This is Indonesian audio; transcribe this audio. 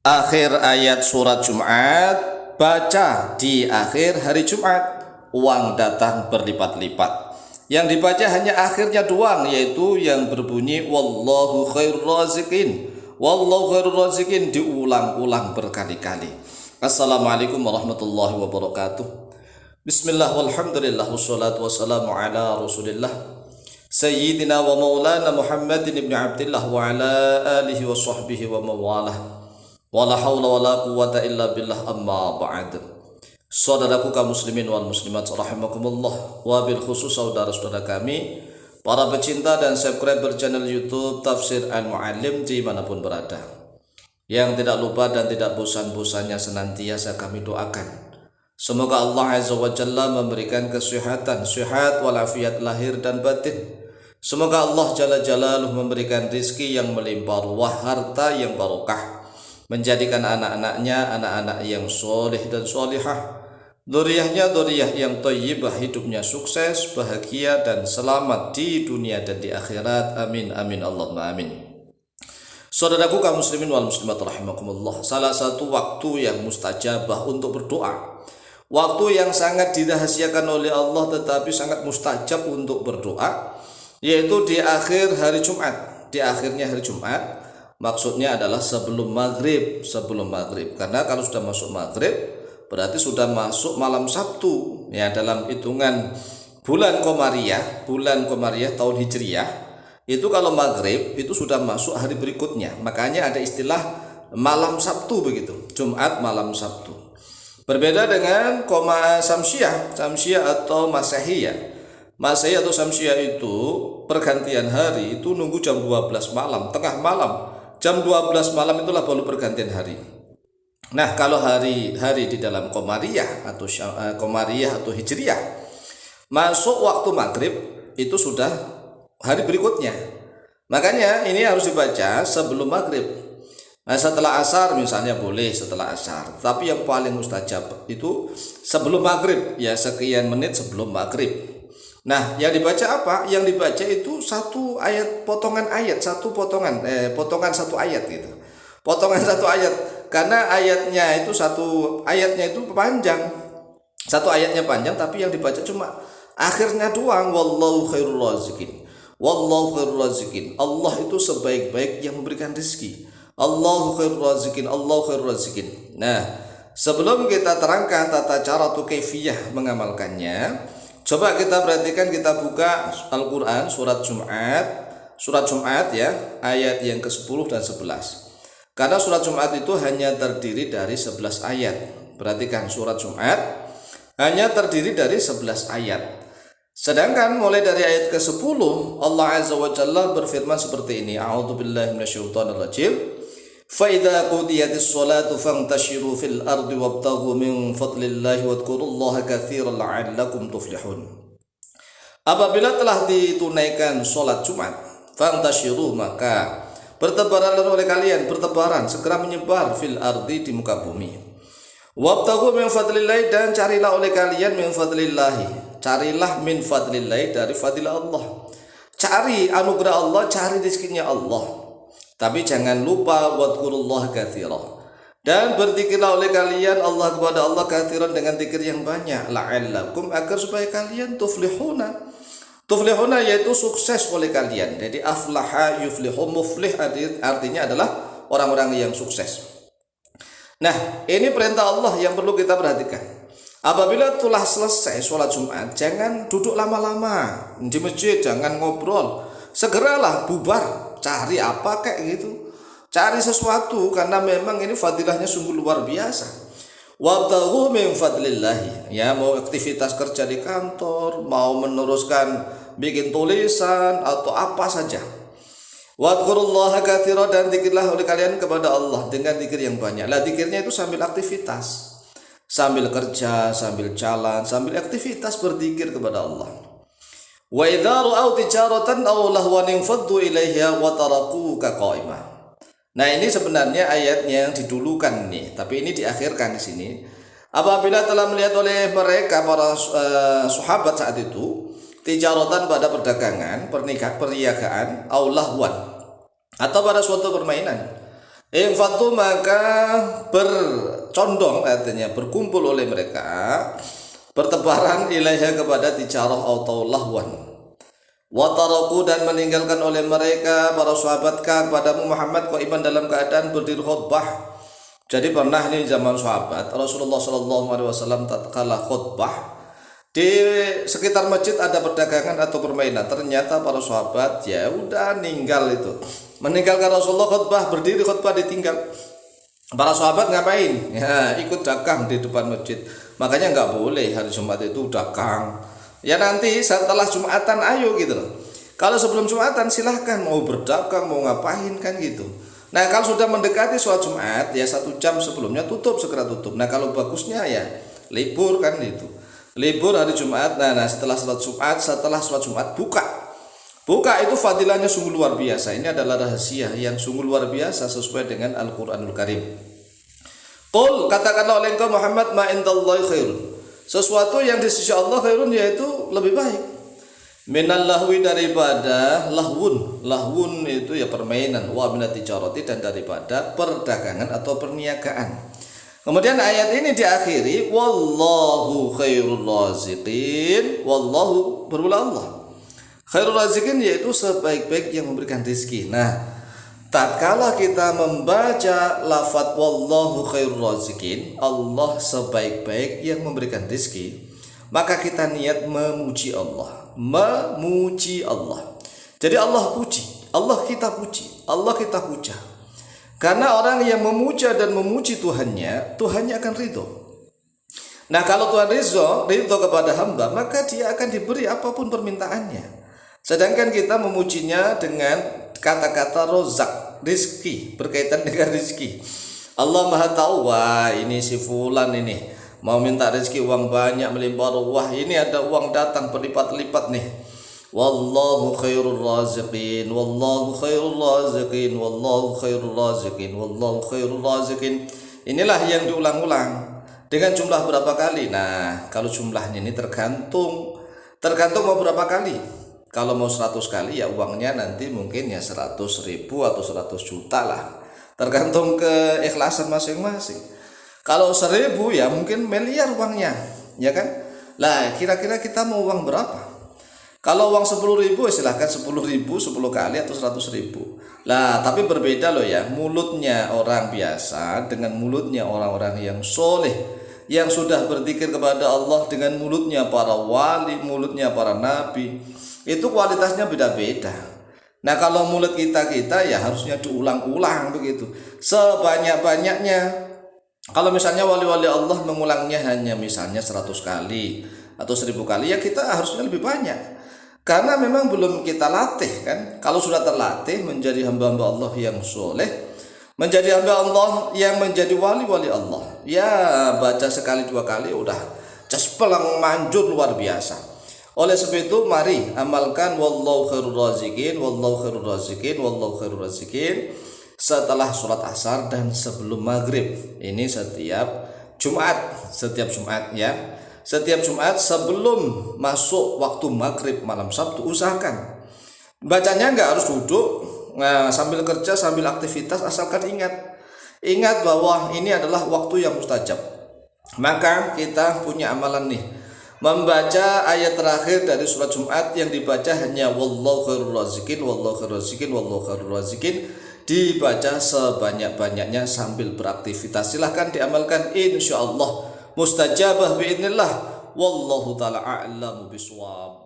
Akhir ayat surat Jumat, baca di akhir hari Jumat, uang datang berlipat-lipat. Yang dibaca hanya akhirnya doang, yaitu yang berbunyi wallahu khairur raziqin. Wallahu khairur raziqin diulang-ulang berkali-kali. Assalamualaikum warahmatullahi wabarakatuh. Bismillah walhamdulillah wassalatu wassalamu ala rasulillah Sayyidina wa maulana Muhammadin ibn Abdillah wa ala alihi wa sahbihi wa mawalah. Wala hawla wala quwwata illa billah, amma ba'd. Saudaraku kaum muslimin wal muslimat rahimakumullah, wabil khusus saudara-saudara kami para pecinta dan subscriber channel YouTube Tafsir Al-Muallim dimanapun berada, yang tidak lupa dan tidak bosan-bosannya senantiasa kami doakan, semoga Allah Azza wa Jalla memberikan kesehatan, sehat walafiat lahir dan batin. Semoga Allah Jalla Jalaluh memberikan rizki yang melimpah ruah, harta yang barokah, menjadikan anak-anaknya anak-anak yang soleh dan solihah, dzurriyyahnya dzurriyyah yang thayyibah, hidupnya sukses, bahagia dan selamat di dunia dan di akhirat. Amin amin Allahumma amin. Saudaraku kaum muslimin wal muslimat rahimakumullah, salah satu waktu yang mustajabah untuk berdoa, waktu yang sangat dirahasiakan oleh Allah tetapi sangat mustajab untuk berdoa, yaitu di akhir hari Jumat. Di akhirnya hari Jumat maksudnya adalah sebelum maghrib, karena kalau sudah masuk maghrib berarti sudah masuk malam Sabtu ya, dalam hitungan bulan Komariah tahun Hijriyah itu kalau maghrib itu sudah masuk hari berikutnya, makanya ada istilah malam Sabtu begitu, Jumat malam Sabtu. Berbeda dengan Samsiah atau Masehiyah atau Samsiah itu pergantian hari itu nunggu jam 12 malam, tengah malam. Jam 12 malam itulah baru pergantian hari. Nah, kalau hari di dalam Komariah atau Hijriyah masuk waktu maghrib itu sudah hari berikutnya. Makanya ini harus dibaca sebelum maghrib. Nah, setelah asar misalnya boleh setelah asar, tapi yang paling mustajab itu sebelum maghrib, ya sekian menit sebelum maghrib. Nah, yang dibaca apa? Yang dibaca itu satu ayat, potongan satu ayat gitu. Potongan satu ayat, karena satu ayatnya itu panjang. Satu ayatnya panjang tapi yang dibaca cuma akhirnya doang, wallahu khairur raziqin. Wallahu khairur raziqin. Allah itu sebaik-baik yang memberikan rezeki. Allahu khairur raziqin, Allahu khairur raziqin. Nah, sebelum kita terangkan tata cara atau kaifiyah mengamalkannya, coba kita perhatikan, kita buka Al-Quran surat Jumat ya, ayat yang ke-10 dan 11. Karena surat Jumat itu hanya terdiri dari 11 ayat. Perhatikan, surat Jumat hanya terdiri dari 11 ayat. Sedangkan mulai dari ayat ke-10 Allah Azza wa Jalla berfirman seperti ini. A'udzubillahi minasyaitonirrajim. فَإِذَا قُضِيَتِ الصَّلَاةُ فَانْتَشِرُوا فِي الْأَرْضِ وَابْتَغُوا مِنْ فَضْلِ اللَّهِ وَاذْكُرُوا اللَّهَ كَثِيرًا لَعَلَّكُمْ تُفْلِحُونَ. Apabila telah ditunaikan sholat Jumat, فَانْتَشِرُوا, maka bertebaranlah oleh kalian, segera menyebar fil ardi, di muka bumi. وَابْتَغُوا مِنْ فَضْلِ اللَّهِ, dan carilah oleh kalian min fadlillahi, carilah min fadlillahi, dari fadilah Allah. Cari anugerah Allah, cari rezekinya Allah. Tapi jangan lupa wadhkurullaha katsira, dan berzikirlah oleh kalian Allah kepada Allah katsiran, dengan zikir yang banyak, la'allakum, agar supaya kalian tuflihuna. Tuflihuna yaitu sukses oleh kalian. Jadi aflaha yuflihu, muflih artinya adalah orang-orang yang sukses. Nah, ini perintah Allah yang perlu kita perhatikan. Apabila telah selesai sholat Jumat, jangan duduk lama-lama di masjid, jangan ngobrol, segeralah bubar. Cari apa kayak gitu, cari sesuatu, karena memang ini fadilahnya sungguh luar biasa. Wabtaghu min fadlillahi, ya, mau aktivitas kerja di kantor, mau meneruskan bikin tulisan atau apa saja. Wadhkurullaha katsira, dan zikirlah oleh kalian kepada Allah dengan zikir yang banyak. Lah, zikirnya itu sambil aktivitas, sambil kerja, sambil jalan, sambil aktivitas berzikir kepada Allah. Wa idza ra'aw tijaratan aw lahwan infaddu ilaiha wa tarakuka qa'imah. Nah, ini sebenarnya ayatnya yang didulukan nih, tapi ini diakhirkan di sini. Apabila telah melihat oleh mereka para sahabat saat itu tijaratan, pada perdagangan, perniagaan, aw lahwan, atau pada suatu permainan, Infatu maka bercondong, artinya berkumpul oleh mereka, bertebaran ilaiha kepada tijarah atau lahwan. Wataraku dan meninggalkan oleh mereka para sahabat kepadamu Muhammad qaiman dalam keadaan berdiri khutbah. Jadi pernah nih zaman sahabat Rasulullah Shallallahu Alaihi Wasallam tatkala khutbah di sekitar masjid ada perdagangan atau permainan. Ternyata para sahabat ya udah meninggalkan Rasulullah khutbah, berdiri khutbah ditinggal. Para sahabat ngapain? Ya ikut dagang di depan masjid. Makanya nggak boleh hari Jumat itu dagang. Ya nanti setelah Jumatan ayo gitu loh. Kalau sebelum Jumatan silahkan mau berdagang mau ngapain kan gitu. Nah kalau sudah mendekati sholat Jumat ya 1 jam sebelumnya segera tutup. Nah kalau bagusnya ya libur kan itu. Libur hari Jumat. Nah setelah sholat Jumat buka itu fadilahnya sungguh luar biasa. Ini adalah rahasia yang sungguh luar biasa sesuai dengan Al-Quranul Karim. Qul, katakanlah oleh engkau Muhammad, ma indallahi khairun. Sesuatu yang di sisi Allah khairun yaitu lebih baik. Minal lahwi daripada lahwun. Lahwun itu ya permainan, wa minat tijarati dan daripada perdagangan atau perniagaan. Kemudian ayat ini diakhiri wallahu khairul raziqin. Wallahu berulah Allah. Khairul raziqin yaitu sebaik-baik yang memberikan rezeki. Nah, tatkala kita membaca lafaz wallahu khairul raziqin, Allah sebaik-baik yang memberikan rezeki, maka kita niat memuji Allah. Jadi Allah puji, Allah kita puji, Allah kita puja. Karena orang yang memuja dan memuji Tuhannya akan ridho. Nah kalau Tuhan ridho kepada hamba, maka dia akan diberi apapun permintaannya. Sedangkan kita memujinya dengan kata-kata rozak, rizki, berkaitan dengan rizki. Allah maha tahu, wah ini si fulan ini mau minta rezeki uang banyak melimpah ruah, ini ada uang datang berlipat-lipat nih. Wallahu khairul raziqin, wallahu khairul raziqin, wallahu khairul raziqin, wallahu khairul raziqin. Inilah yang diulang-ulang dengan jumlah berapa kali. Nah kalau jumlahnya ini tergantung mau berapa kali. Kalau mau 100 kali ya uangnya nanti mungkin ya 100.000 atau 100 juta lah, tergantung keikhlasan masing-masing. Kalau 1000 ya mungkin miliar uangnya, ya kan? Lah kira-kira kita mau uang berapa? Kalau uang 10.000 silahkan 10.000 10 kali atau 100.000. Lah tapi berbeda loh ya, mulutnya orang biasa dengan mulutnya orang-orang yang soleh, yang sudah berzikir kepada Allah, dengan mulutnya para wali, mulutnya para nabi, itu kualitasnya beda-beda. Nah kalau mulut kita ya harusnya diulang-ulang begitu sebanyak-banyaknya. Kalau misalnya wali-wali Allah mengulangnya hanya misalnya 100 kali atau 1000 kali, ya kita harusnya lebih banyak. Karena memang belum kita latih kan. Kalau sudah terlatih menjadi hamba-hamba Allah yang soleh, menjadi hamba Allah yang menjadi wali-wali Allah, ya baca sekali 2 kali udah cespelang manjur luar biasa. Oleh sebab itu mari amalkan wallahu khairul raziqin, wallahu khairul raziqin, wallahu khairul raziqin setelah sholat asar dan sebelum maghrib. Ini setiap Jumat ya. Setiap Jumat sebelum masuk waktu maghrib malam Sabtu usahakan bacanya nggak harus duduk sambil kerja sambil aktivitas, asalkan ingat bahwa ini adalah waktu yang mustajab. Maka kita punya amalan nih, membaca ayat terakhir dari surat Jumat yang dibaca hanya wallahu khairul raziqin, wallahu khairul raziqin, wallahu khairul raziqin, dibaca sebanyak-banyaknya sambil beraktivitas. Silahkan diamalkan, insyaallah mustajabah biidznillah. Wallahu ta'ala a'lamu bishawab.